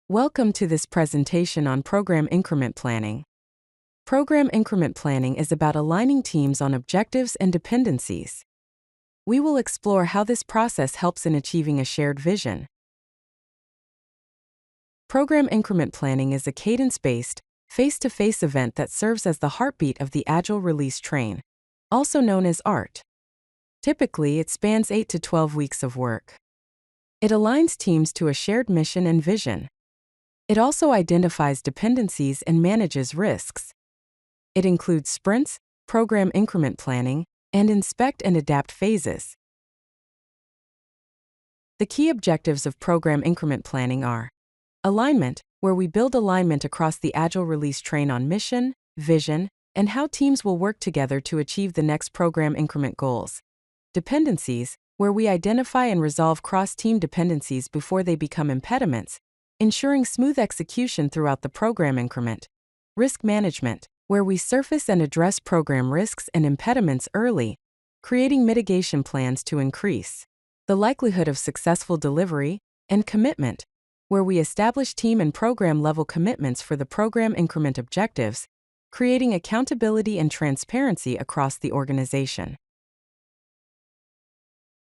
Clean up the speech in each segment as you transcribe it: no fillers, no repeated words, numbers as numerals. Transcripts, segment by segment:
Welcome to this presentation on Program Increment Planning. Program Increment Planning is about aligning teams on objectives and dependencies. We will explore how this process helps in achieving a shared vision. Program Increment Planning is a cadence-based, face-to-face event that serves as the heartbeat of the Agile Release Train, also known as ART. Typically, it spans 8 to 12 weeks of work. It aligns teams to a shared mission and vision. It also identifies dependencies and manages risks. It includes sprints, program increment planning, and inspect and adapt phases. The key objectives of program increment planning are alignment, where we build alignment across the Agile Release Train on mission, vision, and how teams will work together to achieve the next program increment goals. Dependencies, where we identify and resolve cross-team dependencies before they become impediments, ensuring smooth execution throughout the program increment. Risk management, where we surface and address program risks and impediments early, creating mitigation plans to increase the likelihood of successful delivery. And commitment, where we establish team and program level commitments for the program increment objectives, creating accountability and transparency across the organization.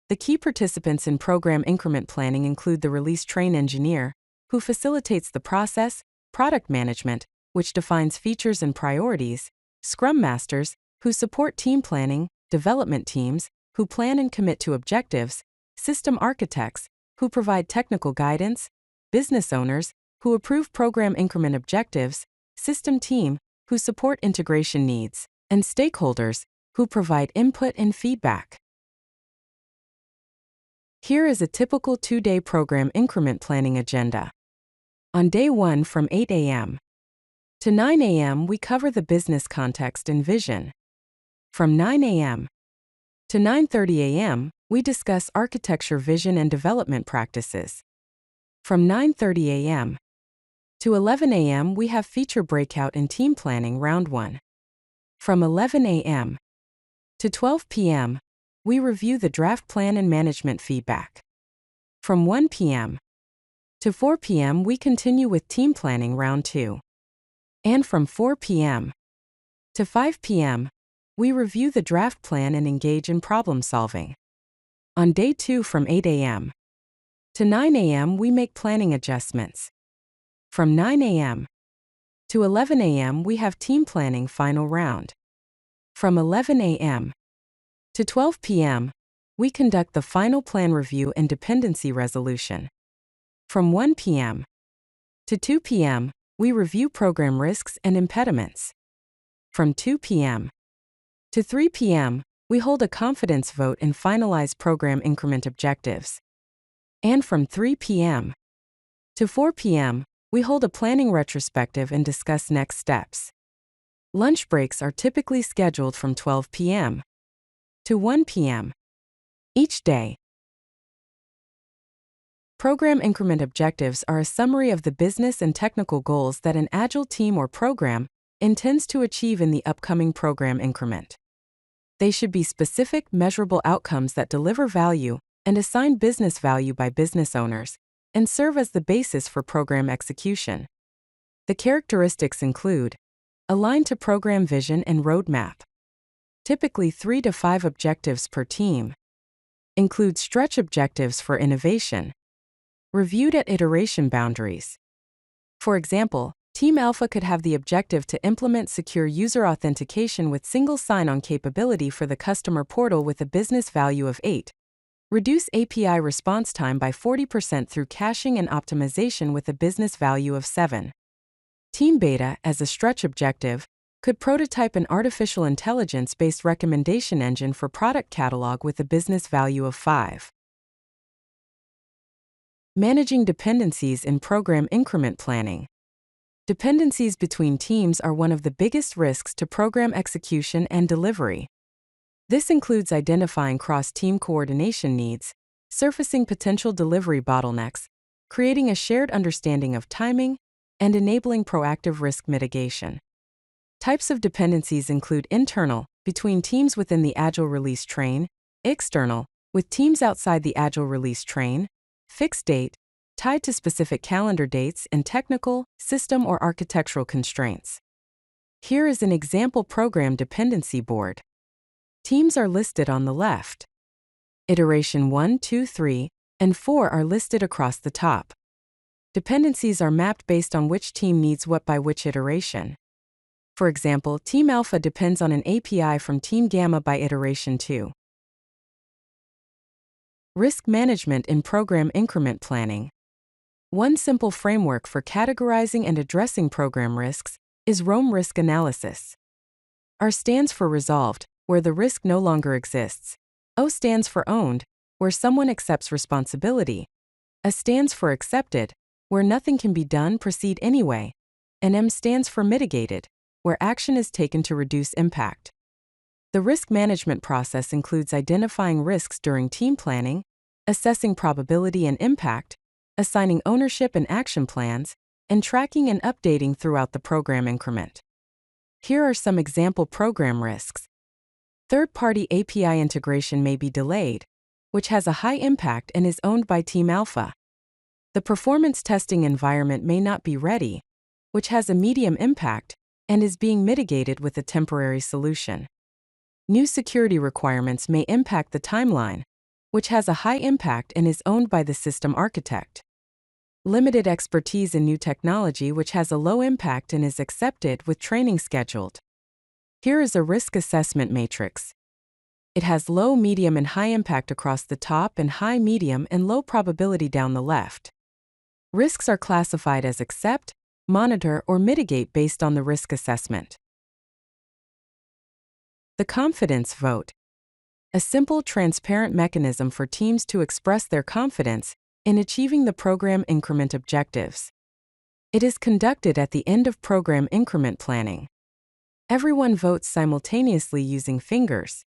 The key participants in program increment planning include the release train engineer, who facilitates the process, product management, which defines features and priorities, Scrum Masters, who support team planning, development teams, who plan and commit to objectives, system architects, who provide technical guidance, business owners, who approve program increment objectives, system team, who support integration needs, and stakeholders, who provide input and feedback. Here is a typical 2-day program increment planning agenda. On day 1 from 8 a.m. to 9 a.m. we cover the business context and vision. From 9 a.m. to 9:30 a.m. we discuss architecture vision and development practices. From 9:30 a.m. to 11 a.m. we have feature breakout and team planning round 1. From 11 a.m. to 12 p.m. we review the draft plan and management feedback. From 1 p.m. to 4 p.m. we continue with team planning round 2. And from 4 p.m. to 5 p.m. we review the draft plan and engage in problem solving. On day 2 from 8 a.m. to 9 a.m. we make planning adjustments. From 9 a.m. to 11 a.m. we have team planning final round. From 11 a.m. to 12 p.m. we conduct the final plan review and dependency resolution. From 1 p.m. to 2 p.m., we review program risks and impediments. From 2 p.m. to 3 p.m., we hold a confidence vote and finalize program increment objectives. And from 3 p.m. to 4 p.m., we hold a planning retrospective and discuss next steps. Lunch breaks are typically scheduled from 12 p.m. to 1 p.m. each day. Program increment objectives are a summary of the business and technical goals that an Agile team or program intends to achieve in the upcoming program increment. They should be specific, measurable outcomes that deliver value and assign business value by business owners, and serve as the basis for program execution. The characteristics include align to program vision and roadmap. Typically 3 to 5 objectives per team. Include stretch objectives for innovation. Reviewed at iteration boundaries. For example, Team Alpha could have the objective to implement secure user authentication with single sign-on capability for the customer portal with a business value of 8. Reduce API response time by 40% through caching and optimization with a business value of 7. Team Beta, as a stretch objective, could prototype an artificial intelligence-based recommendation engine for product catalog with a business value of 5. Managing dependencies in program increment planning. Dependencies between teams are one of the biggest risks to program execution and delivery. This includes identifying cross-team coordination needs, surfacing potential delivery bottlenecks, creating a shared understanding of timing, and enabling proactive risk mitigation. Types of dependencies include internal, between teams within the Agile Release Train, external, with teams outside the Agile Release Train, fixed date, tied to specific calendar dates and technical, system, or architectural constraints. Here is an example program dependency board. Teams are listed on the left. Iteration 1, 2, 3, and 4 are listed across the top. Dependencies are mapped based on which team needs what by which iteration. For example, Team Alpha depends on an API from Team Gamma by iteration 2. Risk management in program increment planning. One simple framework for categorizing and addressing program risks is ROAM risk analysis. R stands for resolved, where the risk no longer exists. O stands for owned, where someone accepts responsibility. A stands for accepted, where nothing can be done, proceed anyway. And M stands for mitigated, where action is taken to reduce impact. The risk management process includes identifying risks during team planning, assessing probability and impact, assigning ownership and action plans, and tracking and updating throughout the program increment. Here are some example program risks. Third-party API integration may be delayed, which has a high impact and is owned by Team Alpha. The performance testing environment may not be ready, which has a medium impact and is being mitigated with a temporary solution. New security requirements may impact the timeline, which has a high impact and is owned by the system architect. Limited expertise in new technology, which has a low impact and is accepted with training scheduled. Here is a risk assessment matrix. It has low, medium, and high impact across the top and high, medium, and low probability down the left. Risks are classified as accept, monitor, or mitigate based on the risk assessment. The confidence vote. A simple, transparent mechanism for teams to express their confidence in achieving the program increment objectives. It is conducted at the end of program increment planning. Everyone votes simultaneously using fingers.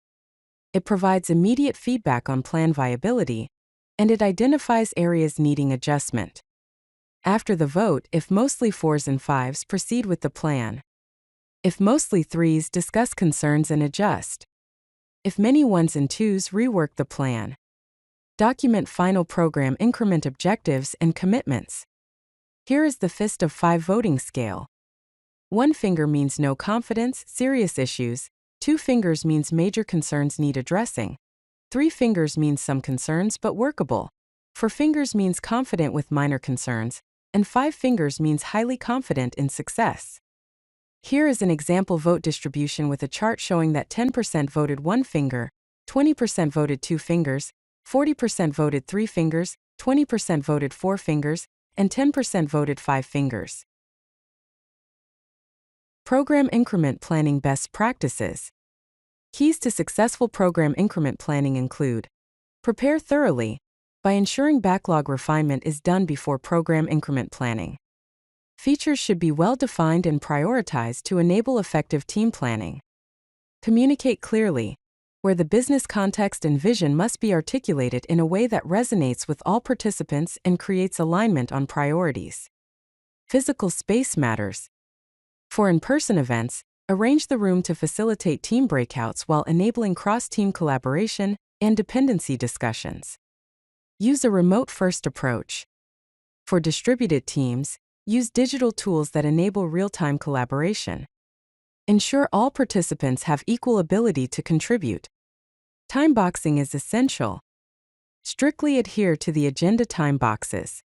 It provides immediate feedback on plan viability, and it identifies areas needing adjustment. After the vote, if mostly 4s and 5s, proceed with the plan. If mostly 3s, discuss concerns and adjust. If many 1s and 2s, rework the plan. Document final program increment objectives and commitments. Here is the fist of 5 voting scale. 1 finger means no confidence, serious issues. 2 fingers means major concerns need addressing. 3 fingers means some concerns but workable. 4 fingers means confident with minor concerns. And 5 fingers means highly confident in success. Here is an example vote distribution with a chart showing that 10% voted 1 finger, 20% voted 2 fingers, 40% voted 3 fingers, 20% voted 4 fingers, and 10% voted 5 fingers. Program increment planning best practices. Keys to successful program increment planning include: prepare thoroughly, by ensuring backlog refinement is done before program increment planning. Features should be well defined and prioritized to enable effective team planning. Communicate clearly, where the business context and vision must be articulated in a way that resonates with all participants and creates alignment on priorities. Physical space matters. For in-person events, arrange the room to facilitate team breakouts while enabling cross-team collaboration and dependency discussions. Use a remote-first approach. For distributed teams, use digital tools that enable real-time collaboration. Ensure all participants have equal ability to contribute. Time boxing is essential. Strictly adhere to the agenda time boxes.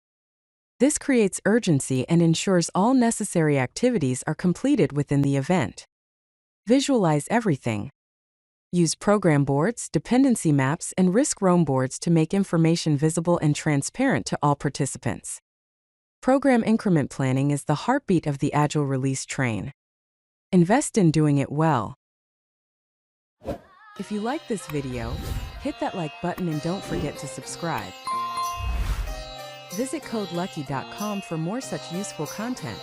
This creates urgency and ensures all necessary activities are completed within the event. Visualize everything. Use program boards, dependency maps, and risk roam boards to make information visible and transparent to all participants. Program increment planning is the heartbeat of the Agile Release Train. Invest in doing it well. If you like this video, hit that like button and don't forget to subscribe. Visit codelucky.com for more such useful content.